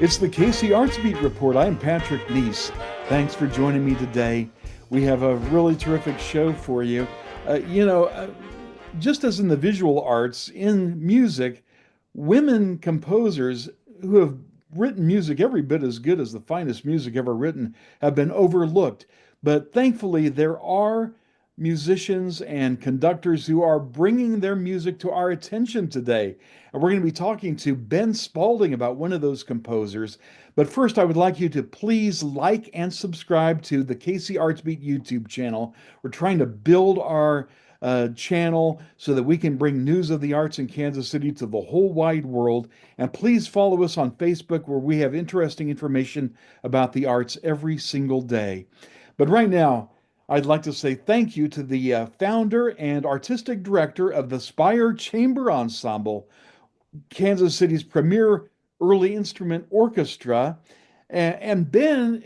It's the KC Arts Beat Report. I'm Patrick Neas. Thanks for joining me today. We have a really terrific show for you. Uh, you know, uh, just as in the visual arts, in music, women composers who have written music every bit as good as the finest music ever written have been overlooked. But thankfully, there are musicians and conductors who are bringing their music to our attention today. And we're going to be talking to Ben Spalding about one of those composers. But first, I would like you to please like and subscribe to the KC Artsbeat YouTube channel. We're trying to build our channel so that we can bring news of the arts in Kansas City to the whole wide world. And please follow us on Facebook, where we have interesting information about the arts every single day. But right now, I'd like to say thank you to the founder and artistic director of the Spire Chamber Ensemble, Kansas City's premier early instrument orchestra. And Ben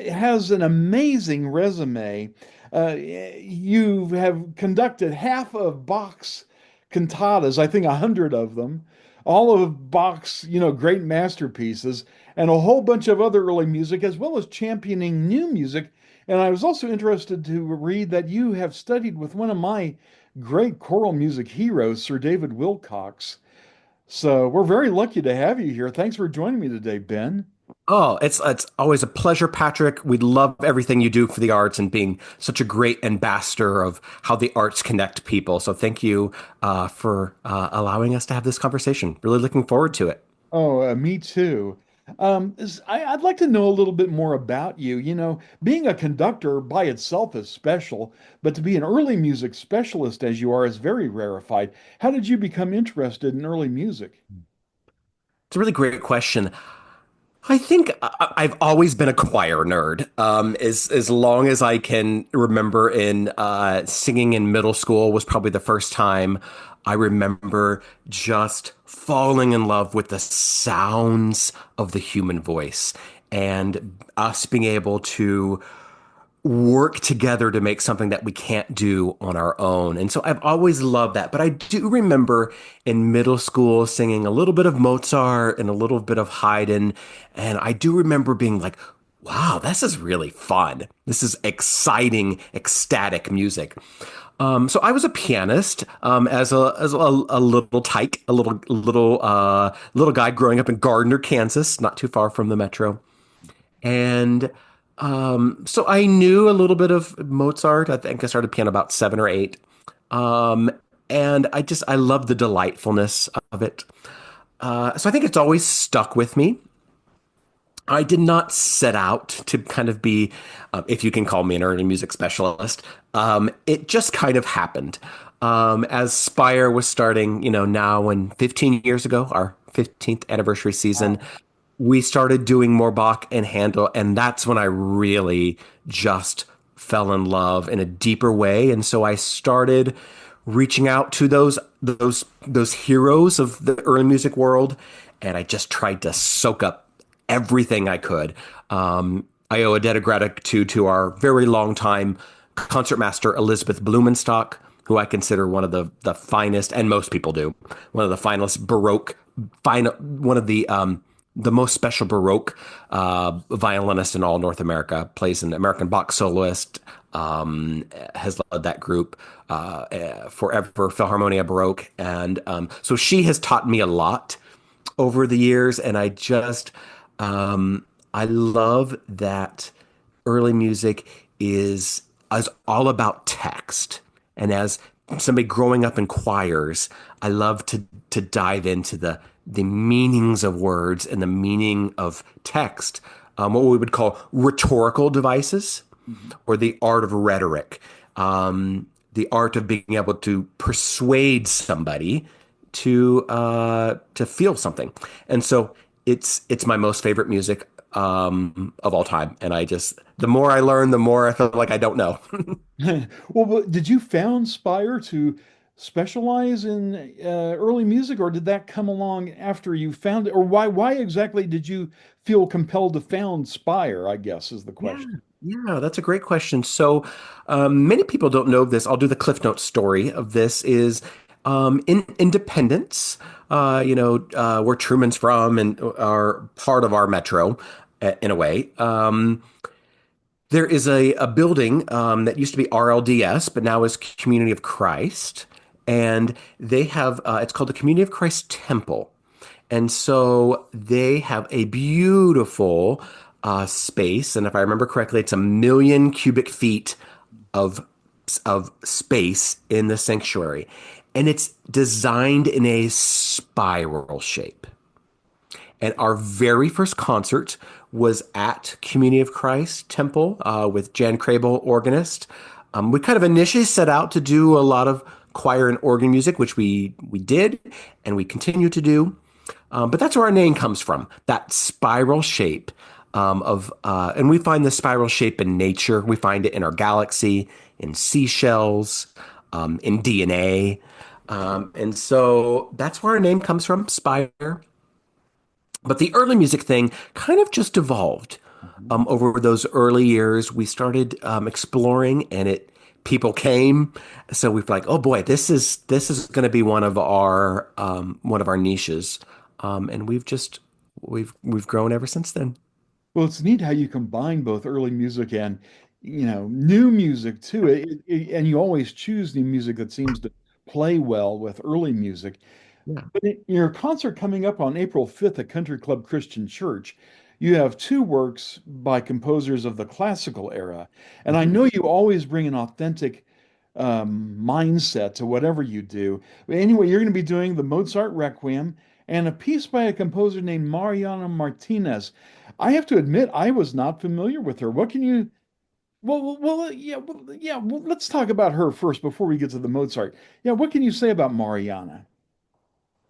has an amazing resume. You have conducted half of Bach's cantatas, I think 100 of them, all of Bach's, great masterpieces, and a whole bunch of other early music, as well as championing new music. And I was also interested to read that you have studied with one of my great choral music heroes, Sir David Wilcox. So we're very lucky to have you here. Thanks for joining me today, Ben. Oh, it's always a pleasure, Patrick. We love everything you do for the arts and being such a great ambassador of how the arts connect people. So thank you for allowing us to have this conversation. Really looking forward to it. Oh, me too. I'd like to know a little bit more about you. Being a conductor by itself is special, but to be an early music specialist as you are is very rarefied. How did you become interested in early music? It's a really great question. I think I've always been a choir nerd. As long as I can remember, in singing in middle school was probably the first time I remember just falling in love with the sounds of the human voice and us being able to work together to make something that we can't do on our own. And so I've always loved that. But I do remember in middle school singing a little bit of Mozart and a little bit of Haydn. And I do remember being like, wow, this is really fun. This is exciting, ecstatic music. So I was a pianist as a little tyke, a little guy growing up in Gardner, Kansas, not too far from the metro. And so I knew a little bit of Mozart. I think I started piano about seven or eight. Um, and I love the delightfulness of it. So I think it's always stuck with me. I did not set out to kind of be, if you can call me an early music specialist. It just kind of happened. As Spire was starting, now and 15 years ago, our 15th anniversary season, Wow. we started doing more Bach and Handel, and that's when I really just fell in love in a deeper way. And so I started reaching out to those heroes of the early music world, and I just tried to soak up everything I could. I owe a debt of gratitude to our very long time concertmaster Elizabeth Blumenstock, who I consider one of the finest, and most people do, one of the finest Baroque, one of the most special Baroque violinist in all North America. Plays an American Bach soloist. Has led that group forever, Philharmonia Baroque, and so she has taught me a lot over the years, and I love that early music is all about text. And as somebody growing up in choirs, I love to dive into the meanings of words and the meaning of text, what we would call rhetorical devices, Mhm. or the art of rhetoric, the art of being able to persuade somebody to feel something. And so it's my most favorite music of all time. And the more I learn, the more I feel like I don't know. Well, but did you found Spire to specialize in early music, or did that come along after you found it? Or why exactly did you feel compelled to found Spire, I guess is the Yeah, question. yeah, that's a great question. So, many people don't know this. I'll do the Cliff Notes story of this is In Independence, where Truman's from and are part of our metro in a way. There is a building that used to be RLDS, but now is Community of Christ. And they have, it's called the Community of Christ Temple. And so they have a beautiful space. And if I remember correctly, it's 1 million cubic feet of, of space in the sanctuary. And it's designed in a spiral shape. And our very first concert was at Community of Christ Temple with Jan Crable, organist. We kind of initially set out to do a lot of choir and organ music, which we did and we continue to do. But that's where our name comes from, that spiral shape and we find the spiral shape in nature. We find it in our galaxy, in seashells, in DNA. And so that's where our name comes from, Spire. But the early music thing kind of just evolved Mhm. over those early years. We started exploring, and it people came. So we've like, oh boy, this is going to be one of our niches, and we've grown ever since then. Well, it's neat how you combine both early music and, new music too. And you always choose new music that seems to play well with early music. Yeah. But in your concert coming up on April 5th at Country Club Christian Church, you have two works by composers of the classical era. And I Mhm. know you always bring an authentic mindset to whatever you do. But anyway, you're going to be doing the Mozart Requiem and a piece by a composer named Mariana Martinez. I have to admit, I was not familiar with her. What can you? Well, let's talk about her first before we get to the Mozart. Yeah, what can you say about Mariana?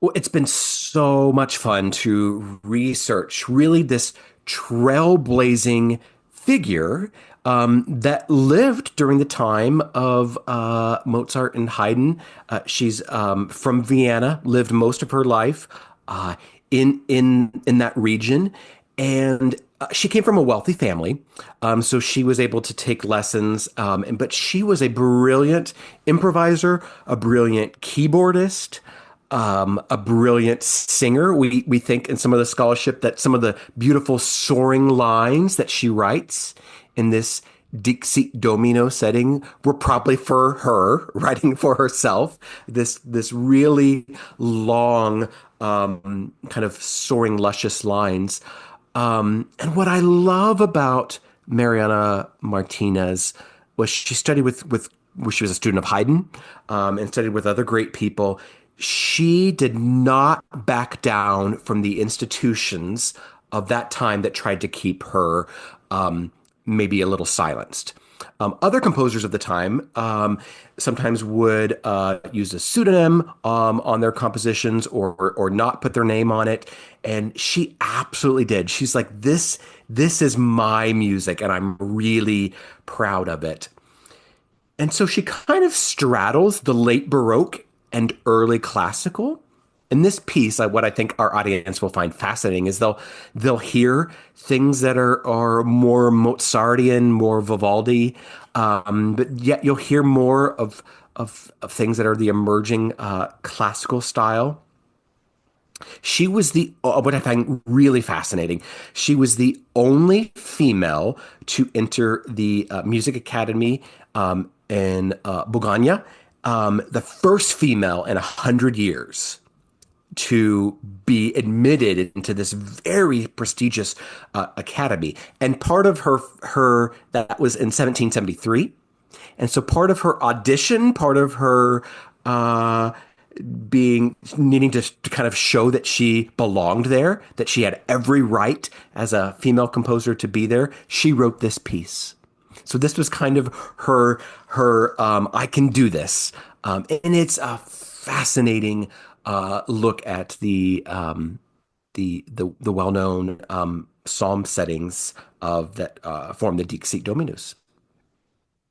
Well, it's been so much fun to research really this trailblazing figure that lived during the time of Mozart and Haydn. She's from Vienna, lived most of her life in that region, and she came from a wealthy family, so she was able to take lessons. But she was a brilliant improviser, a brilliant keyboardist, a brilliant singer. We think in some of the scholarship that some of the beautiful soaring lines that she writes in this Dixit Domino setting were probably for her, writing for herself. This really long, kind of soaring, luscious lines. And what I love about Mariana Martinez was she studied with well, she was a student of Haydn, and studied with other great people. She did not back down from the institutions of that time that tried to keep her maybe a little silenced. Other composers of the time sometimes would use a pseudonym on their compositions or not put their name on it, and she absolutely did. She's like, this is my music, and I'm really proud of it. And so she kind of straddles the late Baroque and early classical. In this piece, what I think our audience will find fascinating is they'll hear things that are more Mozartian, more Vivaldi, but yet you'll hear more of things that are the emerging classical style. She was what I find really fascinating. She was the only female to enter the Music Academy in Bologna, the first female in 100 years to be admitted into this very prestigious academy. And part of her that was in 1773. And so part of her audition, part of her uh, being needing to kind of show that she belonged there, that she had every right as a female composer to be there, she wrote this piece. So this was kind of her I can do this, and it's a fascinating look at the well-known psalm settings of that form the Dixit Dominus.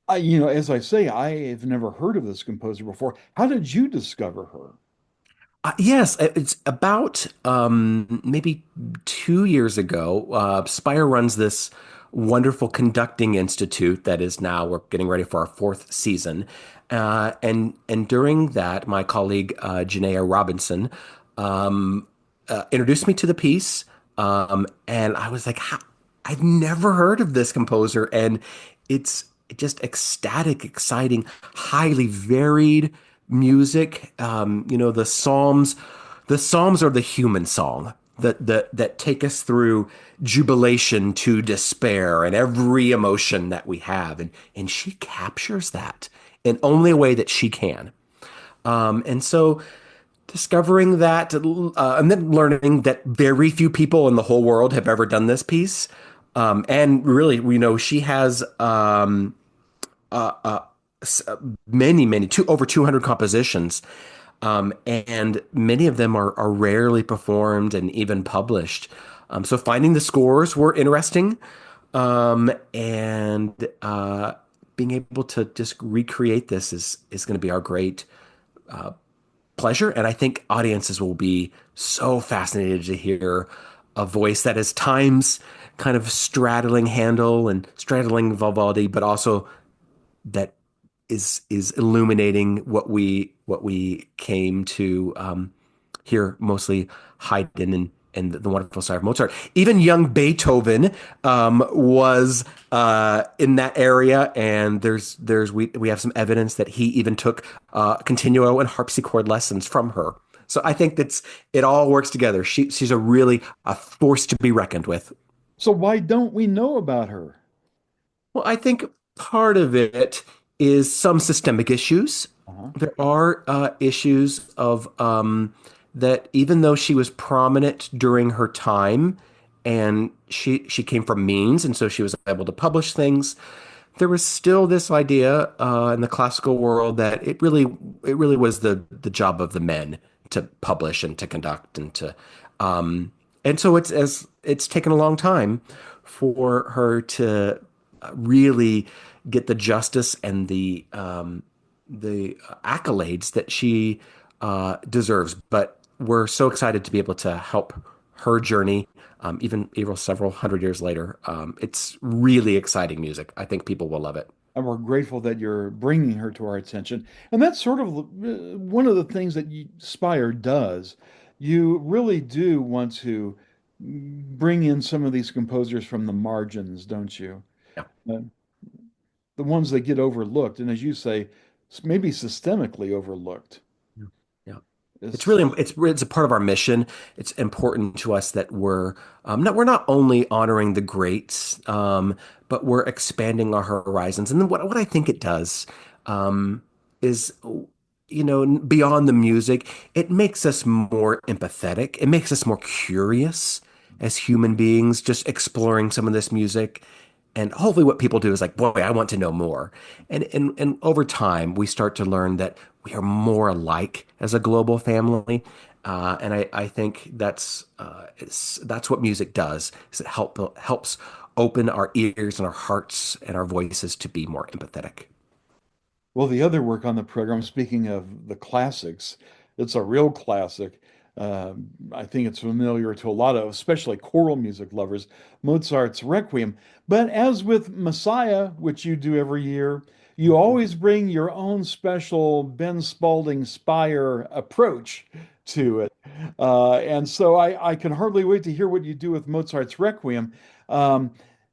As I say, I have never heard of this composer before. How did you discover her? Yes, it's about maybe 2 years ago. Spire runs this wonderful conducting institute that is now we're getting ready for our fourth season. And during that, my colleague Janaea Robinson introduced me to the piece, and I was like, I've never heard of this composer, and it's just ecstatic, exciting, highly varied music. The Psalms are the human song that take us through jubilation to despair and every emotion that we have, and she captures that in only a way that she can. And so discovering that, and then learning that very few people in the whole world have ever done this piece. And really, we know she has uh, uh, over 200 compositions, and many of them are rarely performed and even published. So finding the scores were interesting, and being able to just recreate this is going to be our great pleasure. And I think audiences will be so fascinated to hear a voice that is times kind of straddling Handel and straddling Vivaldi, but also that is illuminating what we came to hear, mostly Haydn and the wonderful side of Mozart. Even young Beethoven was in that area, and we have some evidence that he even took continuo and harpsichord lessons from her. So I think it all works together. She's a force to be reckoned with. So why don't we know about her? Well, I think part of it is some systemic issues. Uh-huh. There are issues of that even though she was prominent during her time and she came from means and so she was able to publish things, there was still this idea in the classical world that it really was the job of the men to publish and to conduct and so it's taken a long time for her to really get the justice and the accolades that she deserves. But we're so excited to be able to help her journey, even several hundred years later. It's really exciting music. I think people will love it. And we're grateful that you're bringing her to our attention. And that's sort of one of the things that Spire does. You really do want to bring in some of these composers from the margins, don't you? Yeah. Uh, the ones that get overlooked, and as you say, maybe systemically overlooked. Yeah. Yeah. It's It's really it's a part of our mission. It's important to us that we're not only honoring the greats, but we're expanding our horizons. And then what I think it does is beyond the music, it makes us more empathetic. It makes us more curious as human beings, just exploring some of this music. And hopefully what people do is like, boy, I want to know more. And over time, we start to learn that we are more alike as a global family. And I think that's what music does, is it helps open our ears and our hearts and our voices to be more empathetic. Well, the other work on the program, speaking of the classics, it's a real classic. I think it's familiar to a lot of, especially choral music lovers, Mozart's Requiem. But as with Messiah, which you do every year, you always bring your own special Ben Spalding Spire approach to it. And so I can hardly wait to hear what you do with Mozart's Requiem. Um,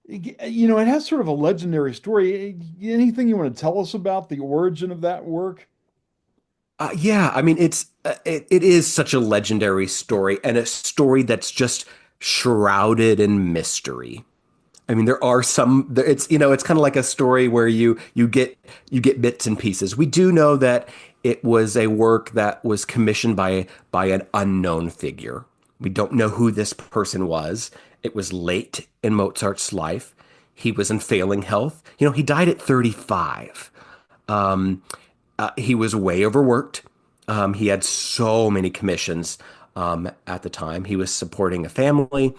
it has sort of a legendary story. Anything you want to tell us about the origin of that work? Yeah, I mean it is such a legendary story and a story that's just shrouded in mystery. I mean, it's kind of like a story where you get bits and pieces. We do know that it was a work that was commissioned by an unknown figure. We don't know who this person was. It was late in Mozart's life. He was in failing health. He died at 35. Um, he was way overworked. He had so many commissions at the time. He was supporting a family.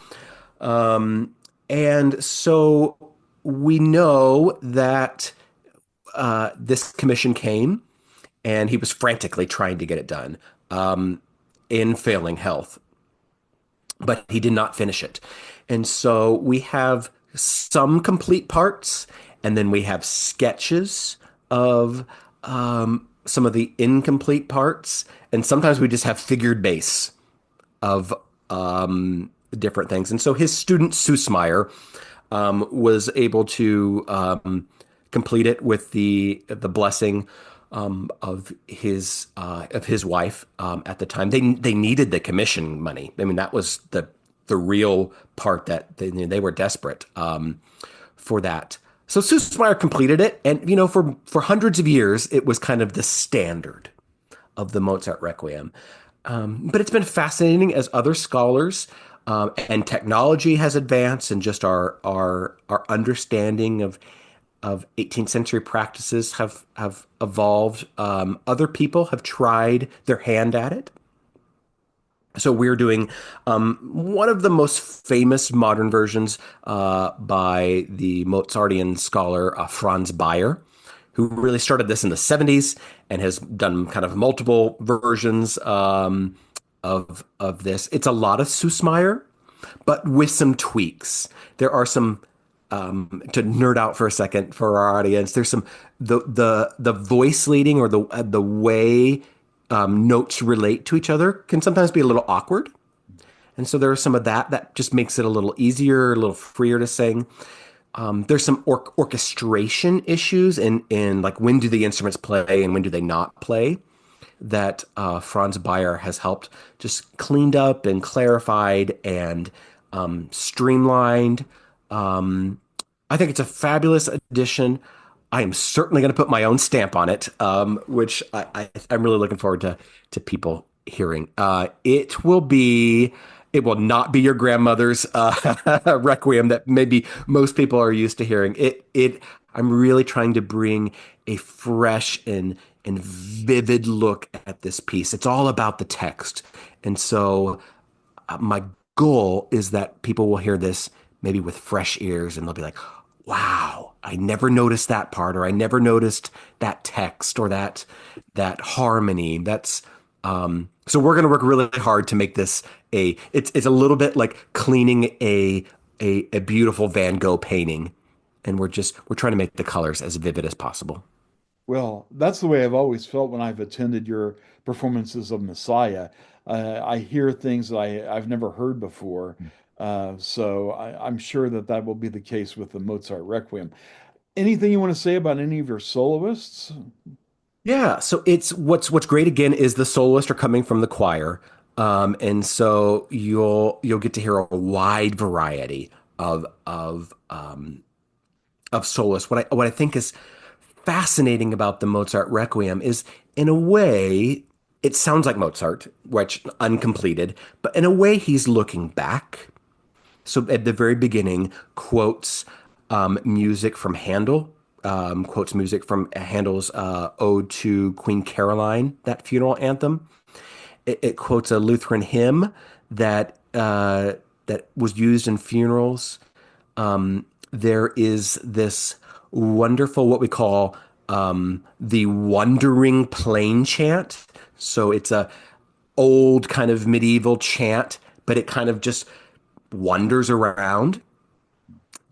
Um, and so we know that this commission came and he was frantically trying to get it done in failing health, but he did not finish it. And so we have some complete parts, and then we have sketches of some of the incomplete parts, and sometimes we just have figured bass of different things. And so his student Süssmayr was able to complete it with the blessing of his wife at the time. They needed the commission money. I mean, that was the real part that they were desperate for that. So Süssmayr completed it, and for hundreds of years, it was kind of the standard of the Mozart Requiem. But it's been fascinating as other scholars and technology has advanced, and just our understanding of 18th century practices have evolved. Other people have tried their hand at it. So we're doing one of the most famous modern versions by the Mozartian scholar Franz Bayer, who really started this in the 70s and has done kind of multiple versions of this. It's a lot of Süssmayr, but with some tweaks. There are some to nerd out for a second for our audience. There's some the voice leading or the way notes relate to each other can sometimes be a little awkward. And so there's some of that just makes it a little easier, a little freer to sing. There's some orchestration issues in like when do the instruments play and when do they not play that Franz Bayer has helped just cleaned up and clarified and streamlined. I think it's a fabulous addition. I am certainly going to put my own stamp on it, which I'm really looking forward to people hearing. It will not be your grandmother's requiem that maybe most people are used to hearing. I'm really trying to bring a fresh and vivid look at this piece. It's all about the text, and so my goal is that people will hear this maybe with fresh ears and they'll be like, wow, I never noticed that part, or I never noticed that text or that harmony. That's so we're going to work really hard to make this it's a little bit like cleaning a beautiful Van Gogh painting, and we're trying to make the colors as vivid as possible. Well, that's the way I've always felt when I've attended your performances of Messiah. I hear things that I've never heard before. So I'm sure that that will be the case with the Mozart Requiem. Anything you want to say about any of your soloists? Yeah, so it's what's great again is the soloists are coming from the choir, and so you'll get to hear a wide variety of soloists. What I think is fascinating about the Mozart Requiem is, in a way, it sounds like Mozart, which uncompleted, but in a way, he's looking back. So at the very beginning, quotes music from Handel, quotes music from Handel's Ode to Queen Caroline, that funeral anthem. It quotes a Lutheran hymn that was used in funerals. There is this wonderful, what we call the wandering plain chant. So it's a old kind of medieval chant, but it kind of just wanders around.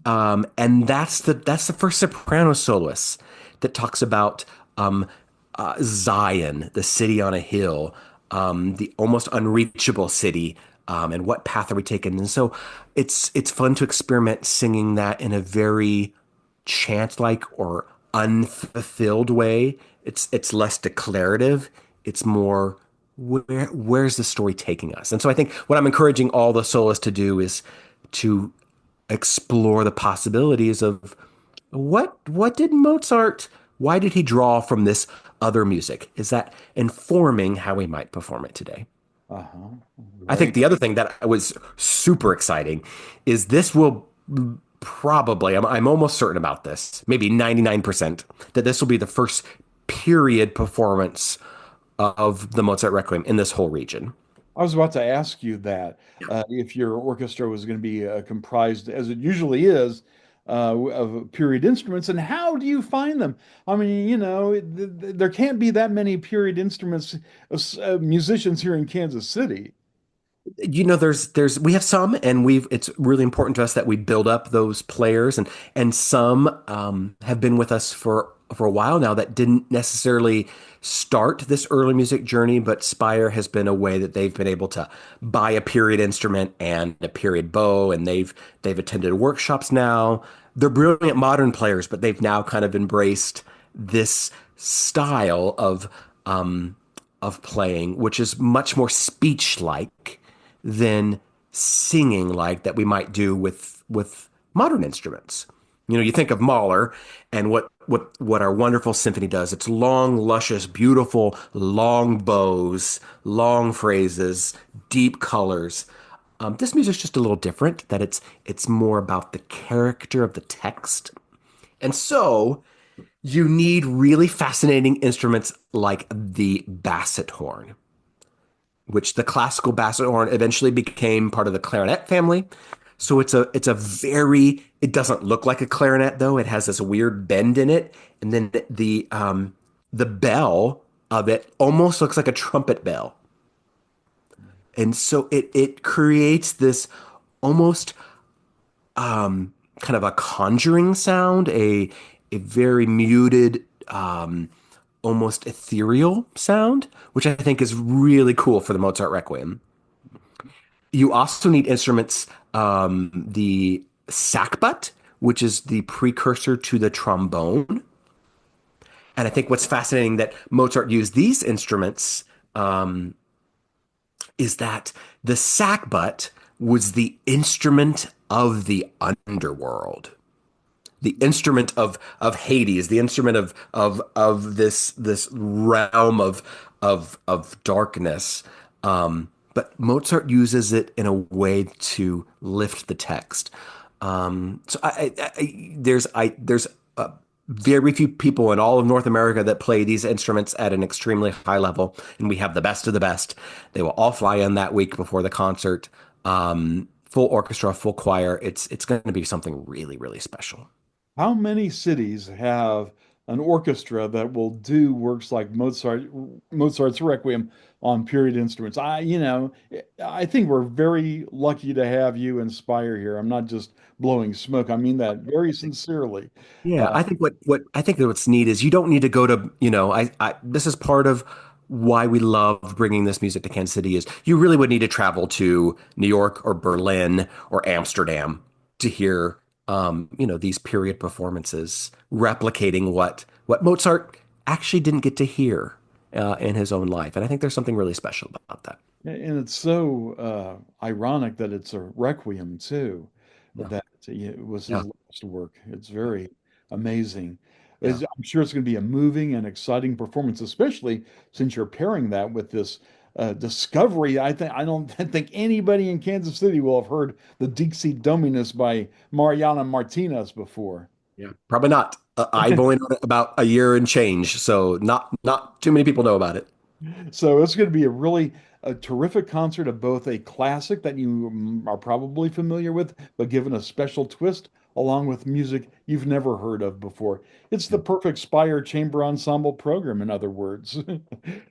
And that's the first soprano soloist that talks about Zion, the city on a hill, the almost unreachable city, and what path are we taking? And so it's fun to experiment singing that in a very chant-like or unfulfilled way. It's less declarative. It's more where's the story taking us? And so I think what I'm encouraging all the soloists to do is to explore the possibilities of what did Mozart, why did he draw from this other music? Is that informing how we might perform it today? Uh-huh. I think Right. the other thing that was super exciting is this will probably, I'm almost certain about this, maybe 99%, that this will be the first period performance of the Mozart Requiem in this whole region. I was about to ask you that if your orchestra was going to be comprised, as it usually is, of period instruments, and how do you find them? I mean, there can't be that many period instruments, musicians here in Kansas City. We have some, and it's really important to us that we build up those players, and some have been with us for a while now that didn't necessarily start this early music journey, but Spire has been a way that they've been able to buy a period instrument and a period bow, and they've attended workshops now. They're brilliant modern players, but they've now kind of embraced this style of playing, which is much more speech-like than singing like that we might do with modern instruments. You think of Mahler and what our wonderful symphony does. It's long, luscious, beautiful, long bows, long phrases, deep colors. This music's just a little different. That it's more about the character of the text, and so you need really fascinating instruments like the basset horn, which the classical basset horn eventually became part of the clarinet family. So it doesn't look like a clarinet though. It has this weird bend in it, and then the bell of it almost looks like a trumpet bell, and so it creates this almost kind of a conjuring sound, a very muted, almost ethereal sound, which I think is really cool for the Mozart Requiem. You also need instruments, the sackbut, which is the precursor to the trombone. And I think what's fascinating that Mozart used these instruments is that the sackbut was the instrument of the underworld, the instrument of Hades, the instrument of this realm of darkness. But Mozart uses it in a way to lift the text. So there's very few people in all of North America that play these instruments at an extremely high level, and we have the best of the best. They will all fly in that week before the concert. Full orchestra, full choir. It's going to be something really, really special. How many cities have an orchestra that will do works like Mozart's Requiem on period instruments? I think we're very lucky to have you Inspire here. I'm not just blowing smoke. I mean that very sincerely. Yeah, Uh, I think what I think that what's neat is you don't need to go to, I this is part of why we love bringing this music to Kansas City is you really would need to travel to New York or Berlin or Amsterdam to hear these period performances replicating what Mozart actually didn't get to hear in his own life. And I think there's something really special about that. and it's so ironic that it's a Requiem too, Yeah. that it was his Yeah. last work. It's very amazing. Yeah. I'm sure it's going to be a moving and exciting performance, especially since you're pairing that with this discovery. I don't think anybody in Kansas City will have heard the Dixit Dominus by Mariana Martinez before. Yeah. Probably not. I've only known it about a year and change, so not too many people know about it. So it's going to be a terrific concert of both a classic that you are probably familiar with, but given a special twist, along with music you've never heard of before. It's the perfect Spire Chamber Ensemble program, in other words.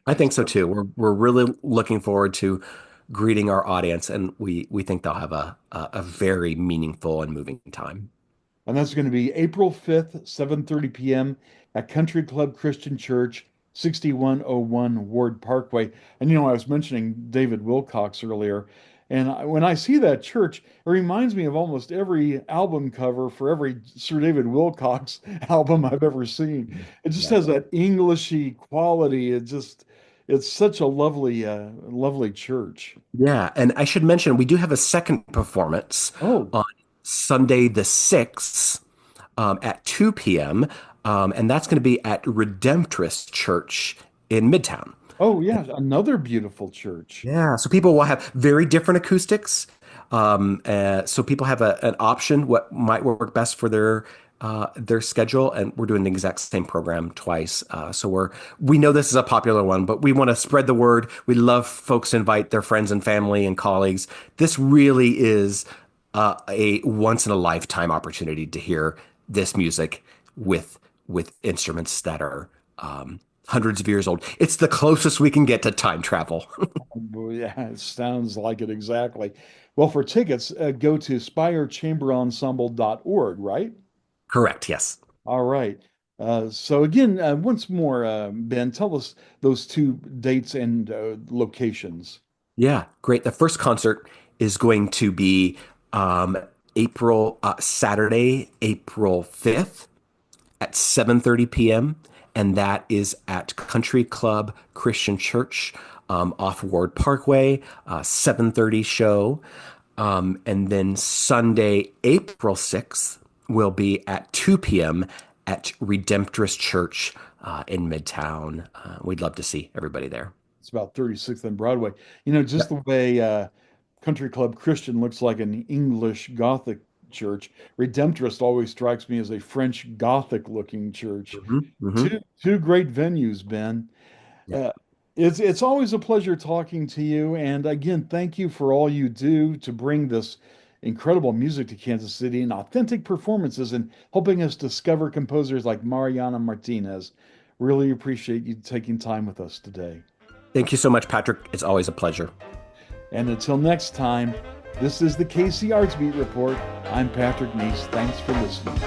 I think so too. We're really looking forward to greeting our audience, and we think they'll have a very meaningful and moving time. And that's going to be April 5th, 7:30 p.m. at Country Club Christian Church, 6101 Ward Parkway. And I was mentioning David Wilcox earlier, and when I see that church, it reminds me of almost every album cover for every Sir David Wilcox album I've ever seen. It just Yeah. has that Englishy quality. It's such a lovely church. Yeah, and I should mention we do have a second performance Oh, on Sunday the 6th at 2 p.m. And that's going to be at Redemptorist Church in Midtown. oh yeah, another beautiful church. Yeah, so people will have very different acoustics. So people have an option what might work best for their schedule, and we're doing the exact same program twice. So we know this is a popular one, but we want to spread the word. We love folks to invite their friends and family and colleagues. This really is a once in a lifetime opportunity to hear this music with instruments that are hundreds of years old. It's the closest we can get to time travel. Well, yeah, it sounds like it exactly. Well, for tickets, go to spirechamberensemble.org, right? Correct, yes. All right. So again, once more, Ben, tell us those two dates and locations. Yeah, great. The first concert is going to be um, Saturday, April 5th at 7:30 p.m. And that is at Country Club Christian Church off Ward Parkway, 7:30 show. And then Sunday, April 6th will be at 2 p.m. at Redemptorist Church in Midtown. We'd love to see everybody there. It's about 36th and Broadway. You know, just the way Country Club Christian looks like an English Gothic church. Redemptorist always strikes me as a French Gothic looking church. Hmm. Two great venues, Ben. Yeah. Uh, it's always a pleasure talking to you. And again, thank you for all you do to bring this incredible music to Kansas City and authentic performances and helping us discover composers like Mariana Martinez. Really appreciate you taking time with us today. Thank you so much, Patrick. It's always a pleasure. And until next time, this is the KC Arts Beat Report. I'm Patrick Neese. Thanks for listening.